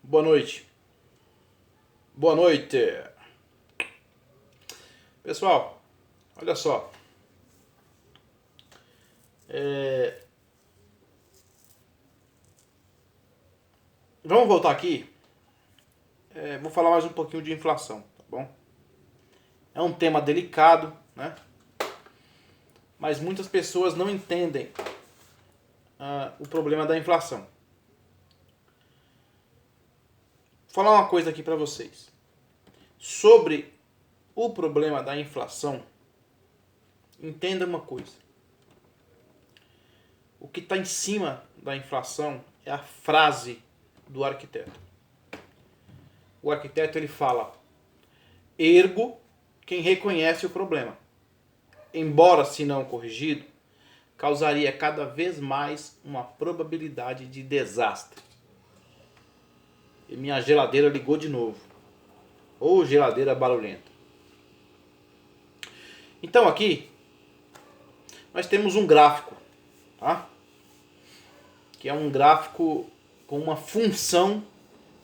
Boa noite. Boa noite. Pessoal, olha só. Vamos voltar aqui. Vou falar mais um pouquinho de inflação, tá bom? É um tema delicado, né? Mas muitas pessoas não entendem o problema da inflação. Vou falar uma coisa aqui para vocês. Sobre o problema da inflação, entenda uma coisa. O que está em cima da inflação é a frase do arquiteto. O arquiteto ele fala: ergo quem reconhece o problema, embora se não corrigido, causaria cada vez mais uma probabilidade de desastre. E minha geladeira ligou de novo. Ou geladeira barulhenta. Então aqui nós temos um gráfico, tá? Que é um gráfico com uma função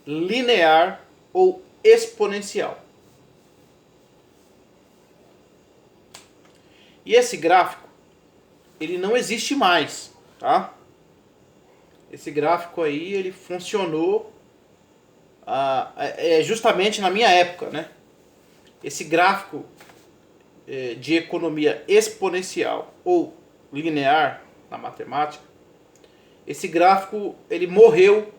linear ou exponencial. E esse gráfico, ele não existe mais, tá? Esse gráfico aí, ele funcionou justamente na minha época, né? Esse gráfico de economia exponencial ou linear na matemática, esse gráfico ele morreu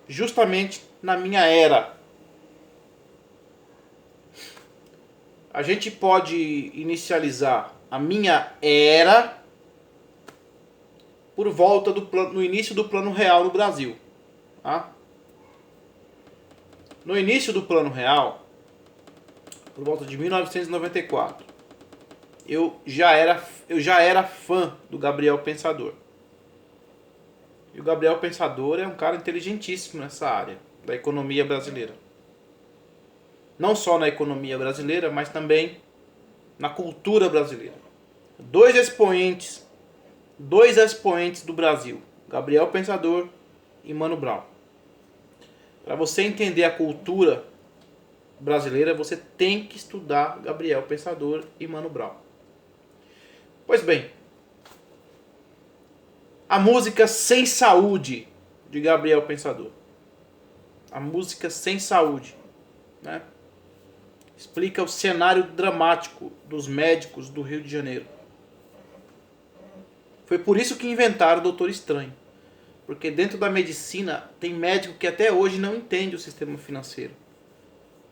justamente na minha era. A gente pode inicializar a minha era por volta no início do Plano Real no Brasil. Tá? No início do Plano Real, por volta de 1994, eu já era fã do Gabriel Pensador. E o Gabriel Pensador é um cara inteligentíssimo nessa área da economia brasileira. Não só na economia brasileira, mas também na cultura brasileira. Dois expoentes do Brasil, Gabriel Pensador e Mano Brown. Para você entender a cultura brasileira, você tem que estudar Gabriel Pensador e Mano Brown. Pois bem, a música Sem Saúde, de Gabriel Pensador. A música Sem Saúde, né? Explica o cenário dramático dos médicos do Rio de Janeiro. Foi por isso que inventaram o Doutor Estranho. Porque dentro da medicina tem médico que até hoje não entende o sistema financeiro.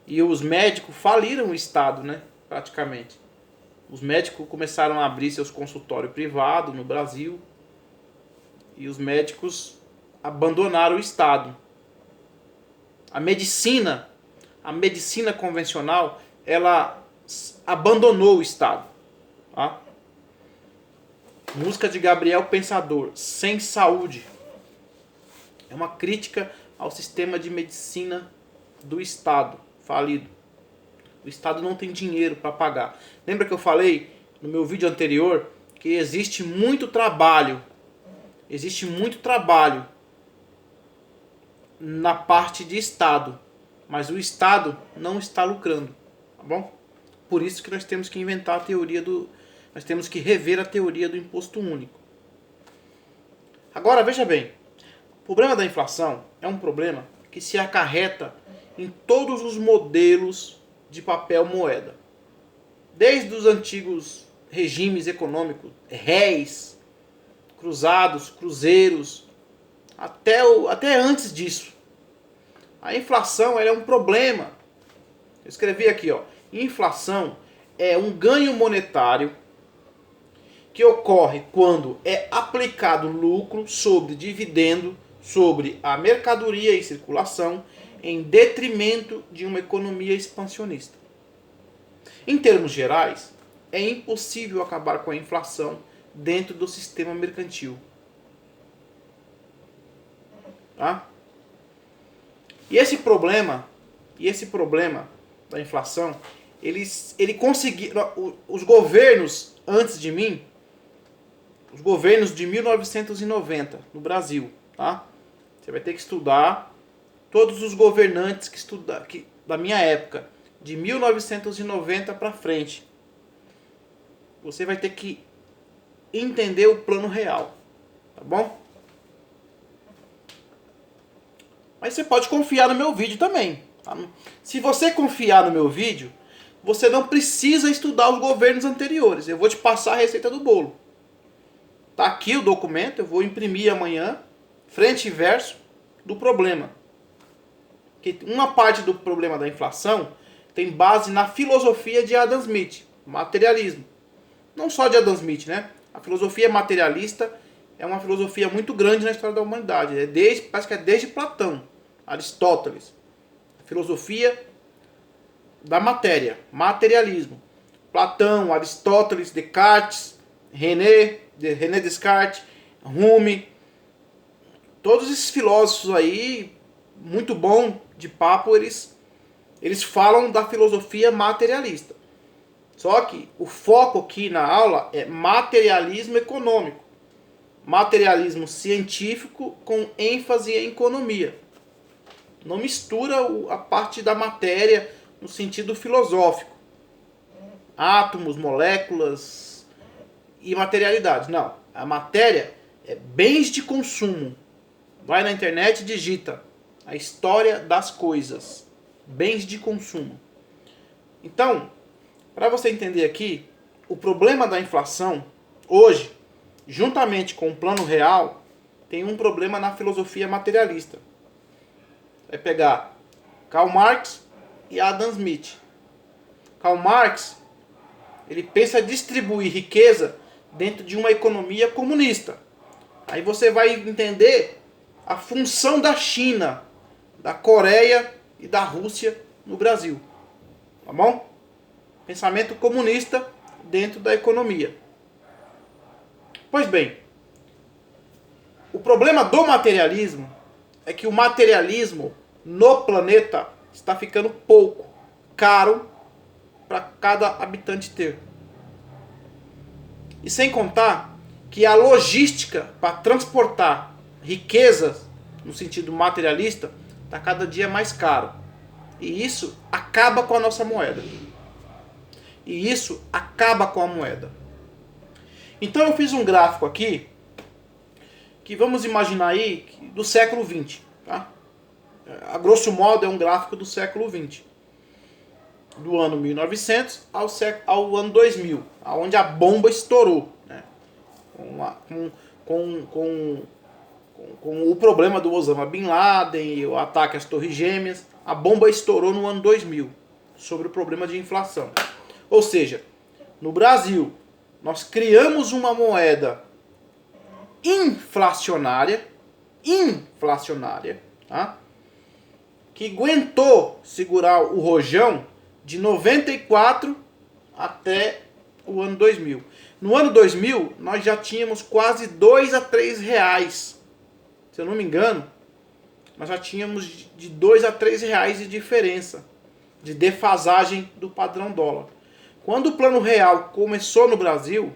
E os médicos faliram o Estado, né? Praticamente. Os médicos começaram a abrir seus consultórios privados no Brasil. E os médicos abandonaram o Estado. A medicina convencional, ela abandonou o Estado. Tá? Música de Gabriel Pensador, Sem Saúde. É uma crítica ao sistema de medicina do Estado, falido. O Estado não tem dinheiro para pagar. Lembra que eu falei no meu vídeo anterior que existe muito trabalho na parte de Estado, mas o Estado não está lucrando, tá bom? Por isso que nós temos que nós temos que rever a teoria do imposto único. Agora veja bem, o problema da inflação é um problema que se acarreta em todos os modelos de papel moeda. Desde os antigos regimes econômicos, réis, cruzados, cruzeiros, até antes disso. A inflação ela é um problema. Eu escrevi aqui, ó, inflação é um ganho monetário que ocorre quando é aplicado lucro sobre dividendo sobre a mercadoria em circulação em detrimento de uma economia expansionista. Em termos gerais, é impossível acabar com a inflação dentro do sistema mercantil. Tá? E esse problema da inflação, ele conseguiu, os governos antes de mim, os governos de 1990 no Brasil, tá? Você vai ter que estudar todos os governantes da minha época, de 1990 para frente, você vai ter que entender o plano real, tá bom? Mas você pode confiar no meu vídeo também, tá? Se você confiar no meu vídeo, você não precisa estudar os governos anteriores. Eu vou te passar a receita do bolo. Tá aqui o documento, eu vou imprimir amanhã, frente e verso do problema. Que uma parte do problema da inflação tem base na filosofia de Adam Smith, materialismo. Não só de Adam Smith, né? A filosofia materialista é uma filosofia muito grande na história da humanidade. Parece que é desde Platão, Aristóteles. A filosofia da matéria, materialismo. Platão, Aristóteles, Descartes, René Descartes, Rumi, todos esses filósofos aí, muito bom de papo, eles falam da filosofia materialista. Só que o foco aqui na aula é materialismo econômico, materialismo científico com ênfase em economia. Não mistura a parte da matéria no sentido filosófico. Átomos, moléculas e materialidade. Não. A matéria é bens de consumo. Vai na internet e digita a história das coisas. Bens de consumo. Então, para você entender aqui, o problema da inflação, hoje, juntamente com o plano real, tem um problema na filosofia materialista. Vai pegar Karl Marx e Adam Smith. Karl Marx, ele pensa distribuir riqueza dentro de uma economia comunista. Aí você vai entender a função da China, da Coreia e da Rússia no Brasil. Tá bom? Pensamento comunista dentro da economia. Pois bem, o problema do materialismo é que o materialismo no planeta está ficando pouco, caro para cada habitante ter. E sem contar que a logística para transportar riquezas no sentido materialista está cada dia mais caro. E isso acaba com a nossa moeda. E isso acaba com a moeda. Então eu fiz um gráfico aqui que vamos imaginar aí do século XX, tá? A grosso modo é um gráfico do século XX. Do ano 1900 ao ano 2000, onde a bomba estourou, né? Com o problema do Osama Bin Laden e o ataque às Torres Gêmeas, a bomba estourou no ano 2000, sobre o problema de inflação. Ou seja, no Brasil, nós criamos uma moeda inflacionária, tá? Que aguentou segurar o rojão de 94 até o ano 2000. No ano 2000, nós já tínhamos quase 2 a 3 reais. Se eu não me engano, nós já tínhamos de 2 a 3 reais de diferença, de defasagem do padrão dólar. Quando o Plano Real começou no Brasil,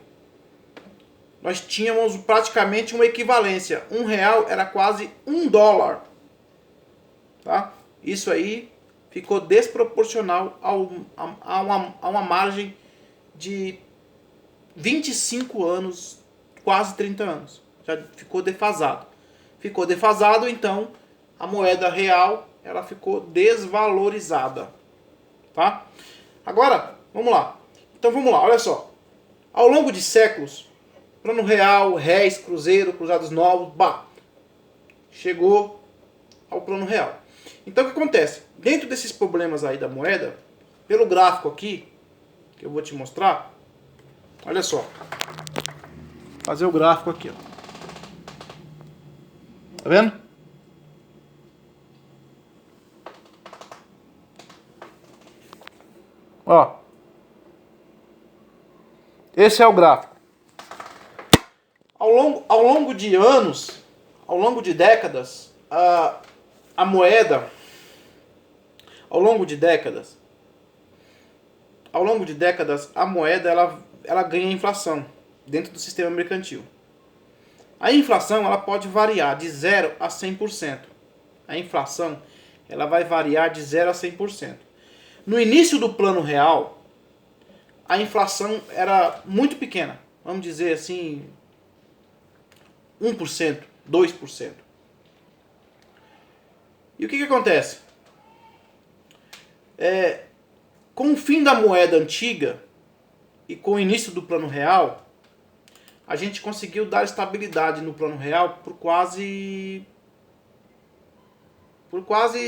nós tínhamos praticamente uma equivalência. R$1 era quase $1. Tá? Isso aí ficou desproporcional a uma margem de 25 anos, quase 30 anos. Já ficou defasado. Ficou defasado, então a moeda real ela ficou desvalorizada. Tá? Agora, vamos lá. Então vamos lá, olha só. Ao longo de séculos, Plano Real, réis, cruzeiro, cruzados novos, chegou ao Plano Real. Então o que acontece? Dentro desses problemas aí da moeda, pelo gráfico aqui, que eu vou te mostrar, olha só. Vou fazer o gráfico aqui, ó. Tá vendo? Ó. Esse é o gráfico. Ao longo de anos, ao longo de décadas, a moeda, ao longo de décadas, a moeda ela ganha inflação dentro do sistema mercantil. A inflação ela pode variar de 0 a 100%. A inflação ela vai variar de 0 a 100%. No início do Plano Real, a inflação era muito pequena. Vamos dizer assim, 1%, 2%. E o que acontece? Com o fim da moeda antiga e com o início do Plano Real, a gente conseguiu dar estabilidade no Plano Real por quase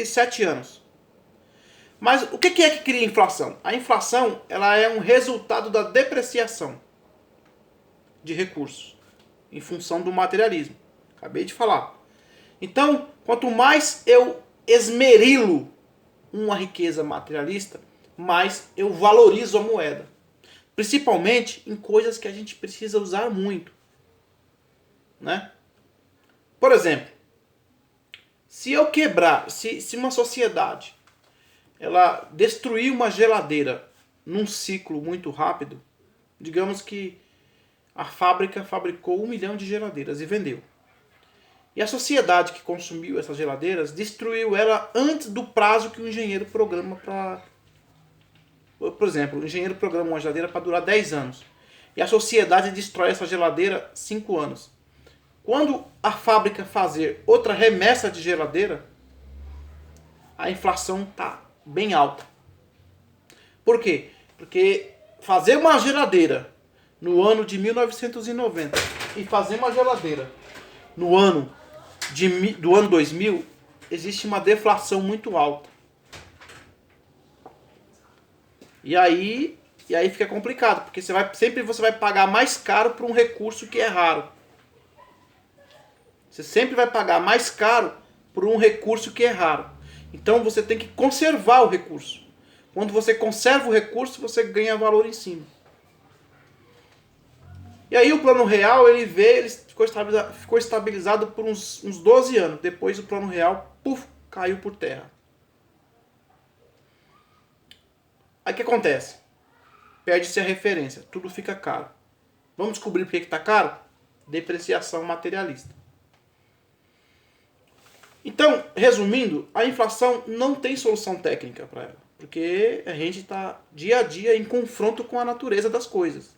7 anos. Mas o que é que cria inflação? A inflação, ela é um resultado da depreciação de recursos em função do materialismo. Acabei de falar. Então, quanto mais eu esmerilo uma riqueza materialista, mais eu valorizo a moeda. Principalmente em coisas que a gente precisa usar muito. Né? Por exemplo, se eu quebrar, se uma sociedade ela destruir uma geladeira num ciclo muito rápido, digamos que a fábrica fabricou 1 milhão de geladeiras e vendeu. E a sociedade que consumiu essas geladeiras destruiu ela antes do prazo que o engenheiro programa para... Por exemplo, o engenheiro programa uma geladeira para durar 10 anos. E a sociedade destrói essa geladeira 5 anos. Quando a fábrica fazer outra remessa de geladeira, a inflação está bem alta. Por quê? Porque fazer uma geladeira no ano de 1990 e fazer uma geladeira no ano do ano 2000, existe uma deflação muito alta. E aí fica complicado, porque sempre você vai pagar mais caro por um recurso que é raro. Você sempre vai pagar mais caro por um recurso que é raro. Então você tem que conservar o recurso. Quando você conserva o recurso, você ganha valor em cima. E aí o Plano Real, ele ficou estabilizado por uns 12 anos. Depois o Plano Real, caiu por terra. Aí o que acontece? Perde-se a referência, tudo fica caro. Vamos descobrir por que está caro? Depreciação materialista. Então, resumindo, a inflação não tem solução técnica para ela, porque a gente está dia a dia em confronto com a natureza das coisas.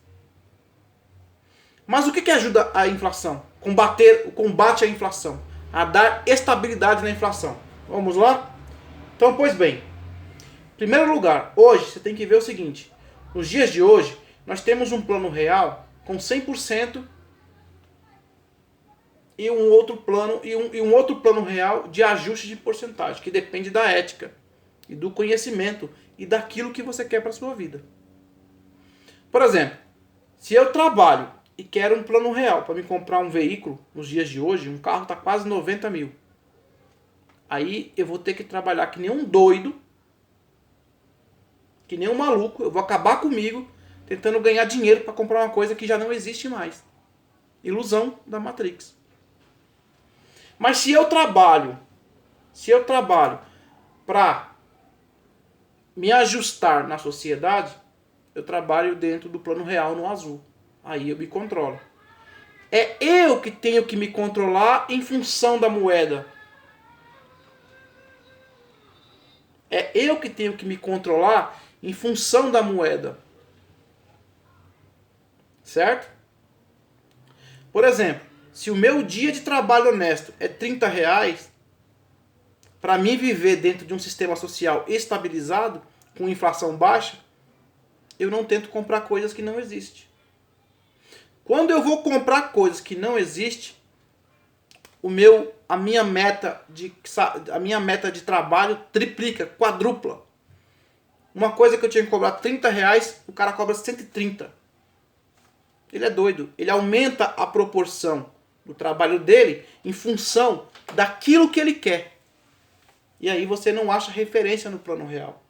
Mas o que ajuda a inflação? O combate à inflação, a dar estabilidade na inflação. Vamos lá? Então, pois bem, em primeiro lugar, hoje você tem que ver o seguinte: nos dias de hoje, nós temos um Plano Real com 100% e um outro plano real de ajuste de porcentagem, que depende da ética e do conhecimento e daquilo que você quer para a sua vida. Por exemplo, se eu trabalho e quero um plano real para me comprar um veículo, nos dias de hoje, um carro está quase 90 mil. Aí eu vou ter que trabalhar que nem um doido, que nem um maluco, eu vou acabar comigo tentando ganhar dinheiro para comprar uma coisa que já não existe mais. Ilusão da Matrix. Mas se eu trabalho para me ajustar na sociedade, eu trabalho dentro do Plano Real no azul. Aí eu me controlo. É eu que tenho que me controlar em função da moeda. É eu que tenho que me controlar em função da moeda. Certo? Por exemplo, se o meu dia de trabalho honesto é R$30, para mim viver dentro de um sistema social estabilizado, com inflação baixa, eu não tento comprar coisas que não existem. Quando eu vou comprar coisas que não existem, a minha meta de trabalho triplica, quadrupla. Uma coisa que eu tinha que cobrar R$30, o cara cobra 130. Ele é doido. Ele aumenta a proporção do trabalho dele em função daquilo que ele quer. E aí você não acha referência no Plano Real.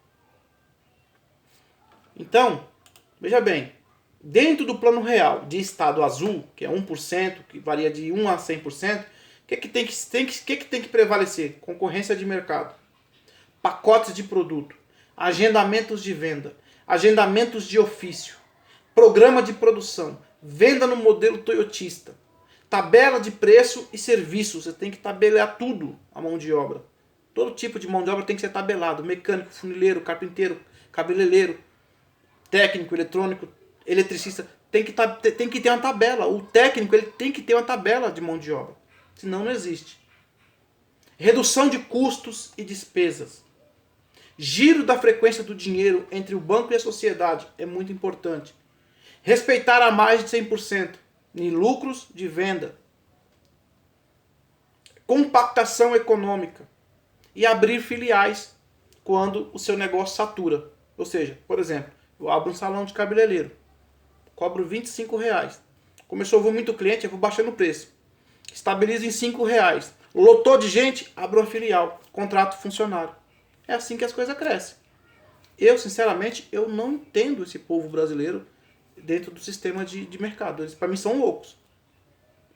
Então, veja bem, dentro do Plano Real de estado azul, que é 1%, que varia de 1 a 100%, o que tem que prevalecer? Concorrência de mercado, pacotes de produto, agendamentos de venda, agendamentos de ofício, programa de produção, venda no modelo toyotista, tabela de preço e serviço. Você tem que tabelar tudo, a mão de obra. Todo tipo de mão de obra tem que ser tabelado. Mecânico, funileiro, carpinteiro, cabeleireiro, técnico, eletrônico, eletricista. Tem que ter uma tabela. O técnico ele tem que ter uma tabela de mão de obra. Senão não existe. Redução de custos e despesas. Giro da frequência do dinheiro entre o banco e a sociedade é muito importante. Respeitar a margem de 100% em lucros de venda. Compactação econômica. E abrir filiais quando o seu negócio satura. Ou seja, por exemplo, eu abro um salão de cabeleireiro. Cobro R$25. Começou a vir muito cliente, eu vou baixando o preço. Estabilizo em R$5. Lotou de gente, abro uma filial. Contrato funcionário. É assim que as coisas crescem. Eu, sinceramente, eu não entendo esse povo brasileiro dentro do sistema de mercado. Eles, para mim, são loucos.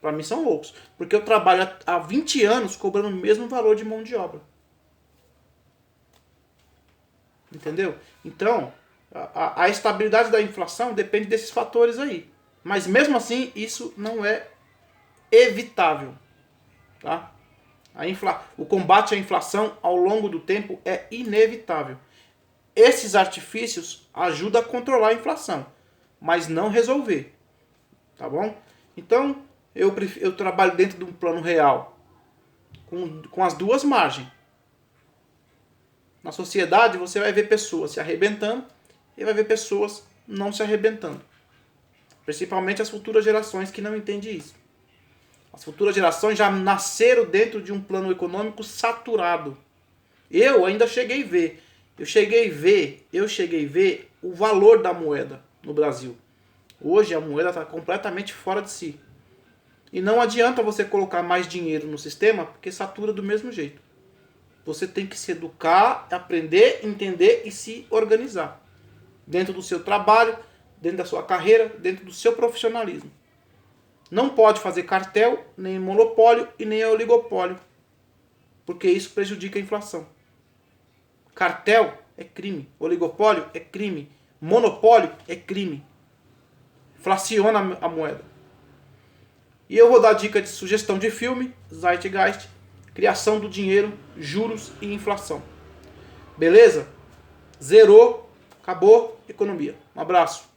Para mim, são loucos. Porque eu trabalho há 20 anos cobrando o mesmo valor de mão de obra. Entendeu? Então, a estabilidade da inflação depende desses fatores aí. Mas, mesmo assim, isso não é evitável. Tá? O combate à inflação ao longo do tempo é inevitável. Esses artifícios ajudam a controlar a inflação, mas não resolver. Tá bom? Então, eu trabalho dentro de um plano real, com as duas margens. Na sociedade, você vai ver pessoas se arrebentando e vai ver pessoas não se arrebentando. Principalmente as futuras gerações que não entendem isso. As futuras gerações já nasceram dentro de um plano econômico saturado. Eu ainda cheguei a ver. Eu cheguei a ver o valor da moeda no Brasil. Hoje a moeda está completamente fora de si. E não adianta você colocar mais dinheiro no sistema, porque satura do mesmo jeito. Você tem que se educar, aprender, entender e se organizar. Dentro do seu trabalho, dentro da sua carreira, dentro do seu profissionalismo. Não pode fazer cartel, nem monopólio e nem oligopólio. Porque isso prejudica a inflação. Cartel é crime. Oligopólio é crime. Monopólio é crime. Inflaciona a moeda. E eu vou dar dica de sugestão de filme, Zeitgeist, criação do dinheiro, juros e inflação. Beleza? Zerou, acabou, economia. Um abraço.